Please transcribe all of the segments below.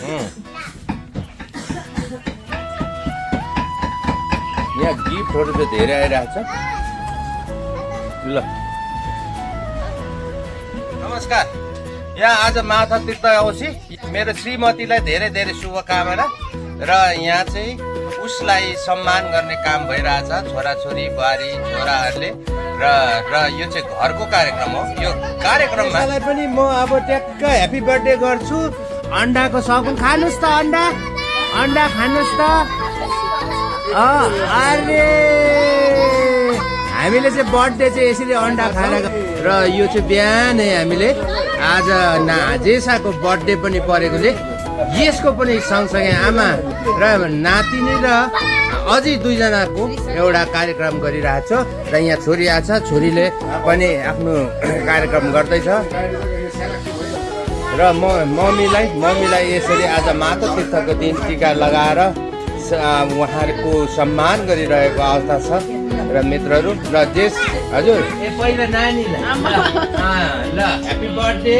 यहाँ गिफ्टहरू चाहिँ धेरै आइरहेको छ। ल नमस्कार, यहाँ आज माता तीर्थ औँसी मेरो श्रीमतीलाई धेरै धेरै शुभकामना र यहाँ चाहिँ उसलाई सम्मान गर्ने काम भइरहेछ छोराछोरी बुहारी छोराहरूले र यो चाहिँ घरको कार्यक्रम हो। यो कार्यक्रममा पनि म अब ट्याक्क ह्याप्पी बर्थडे गर्छु। अन्डाको सकुन खानुहोस् त, अन्डा खानुहोस् त। अरे हामीले चाहिँ बर्थडे चाहिँ यसरी अन्डा खाएर र यो चाहिँ बिहानै हामीले आज जेसाको बर्थडे पनि परेकोले यसको पनि सँगसँगै आमा र नातिनी र अझै दुईजनाको एउटा कार्यक्रम गरिरहेछ र यहाँ छोरी आछ, छोरीले पनि आफ्नो कार्यक्रम गर्दैछ र मम्मीलाई यसरी आज माता तीर्थको दिन टिका लगाएर उहाँहरूको सम्मान गरिरहेको अवस्था छ र मित्रहरू र जेस हजुर पहिला नानीलाई ल ह्याप्पी बर्थडे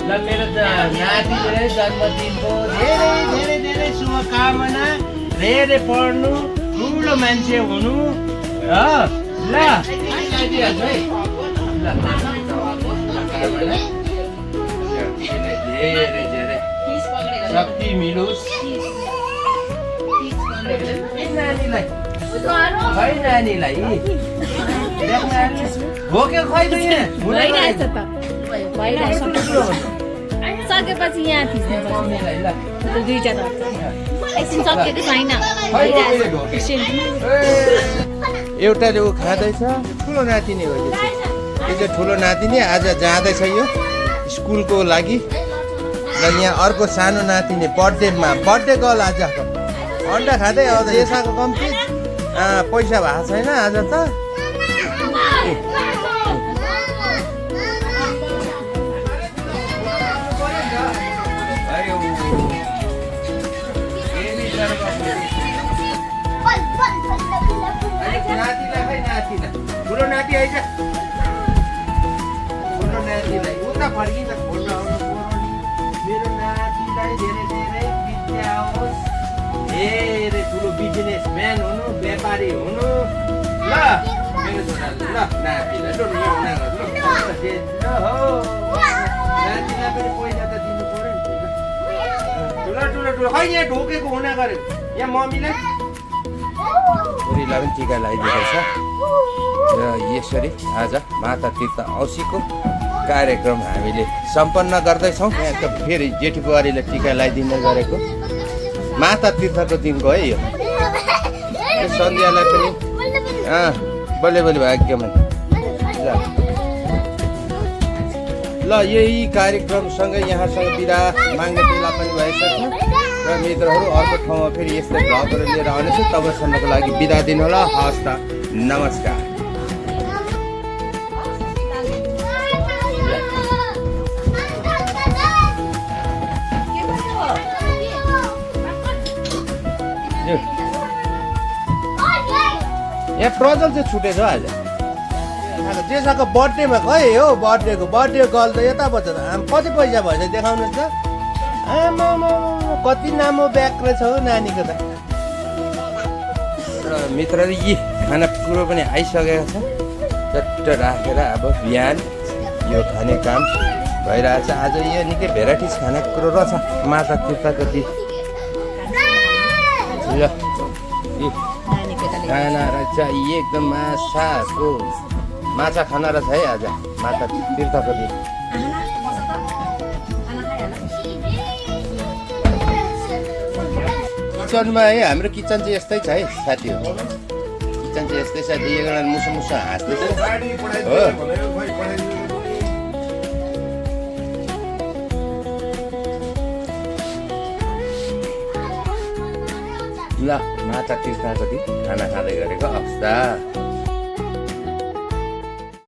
ल मेरो नातिलाई जन्मदिनको धेरै धेरै धेरै शुभकामना, धेरै पढ्नु, ठुलो मान्छे हुनु ल धेरै धेरै शक्ति मिलोस् नानीलाई। खै नानीलाई भोक्यो खै सकेपछि यहाँ एउटाले ऊ खाँदैछ, ठुलो नातिनी हो यो चाहिँ ठुलो नातिनी आज जाँदैछ यो स्कुलको लागि र यहाँ अर्को सानो नातिनी बर्थडे गर्ल आज अन्डा खाँदै आउँदा यसको कम्ती पैसा भएको छैन आज त। ठुलो नाति आइज, ठुलो नातिलाई उता फर्किन्छ फोटो आउनु मेरो नातिलाई धेरै धेरै विद्या होस्, धेरै ठुलो बिजनेसम्यान हुनु, व्यापारी हुनु ल मेरो छोराले ल नातिलाई ल हो नातिलाई पनि पैसा त दिनु पर्यो नि। ठुलो खै यहाँ ढोकेको हुना गऱ्यो यहाँ मम्मीलाई छोरीलाई पनि टिका लगाइदिएको छ र यसरी आज माता तीर्थ औँसीको कार्यक्रम हामीले सम्पन्न गर्दैछौँ। यहाँ त फेरि जेठी बुहारीले टिका लगाइदिने गरेको माता तीर्थको दिनको है यो सन्ध्यालाई पनि बल्ल भाग्यमा ल यही कार्यक्रमसँगै यहाँसँग बिदा माग्ने बेला पनि भइसक्यो र मित्रहरू अर्को ठाउँमा फेरि यस्तै भ्लगहरू लिएर आउनेछु। तबसम्मको लागि बिदा दिनु होला। हस् त, नमस्कार। यहाँ प्रजल चाहिँ छुटेछ आज जेसाको बर्थडेमा खै हो बर्थडे गर्ल त यता बच्च त कति पैसा भएछ देखाउनुहोस् त। आमा कति लामो ब्याग रहेछ हो नानीको त। र मित्रहरू यी खाना कुरो पनि आइसकेको छ, चट्ट राखेर अब बिहान यो खाने काम भइरहेछ। आज यो निकै भेराइटिज खाने कुरो रहेछ माता तीर्थको दिन ल खाना रहेछ एकदम माछा खाना रहेछ है आज माता तीर्थको दिन। किचनमा है हाम्रो किचन चाहिँ यस्तै छ है साथीहरू, किचन चाहिँ यस्तै छ। एकजना मुसो हाँस्दैछ हो। ल माता तीर्थको दिन खाना खाँदै गरेको अवस्था।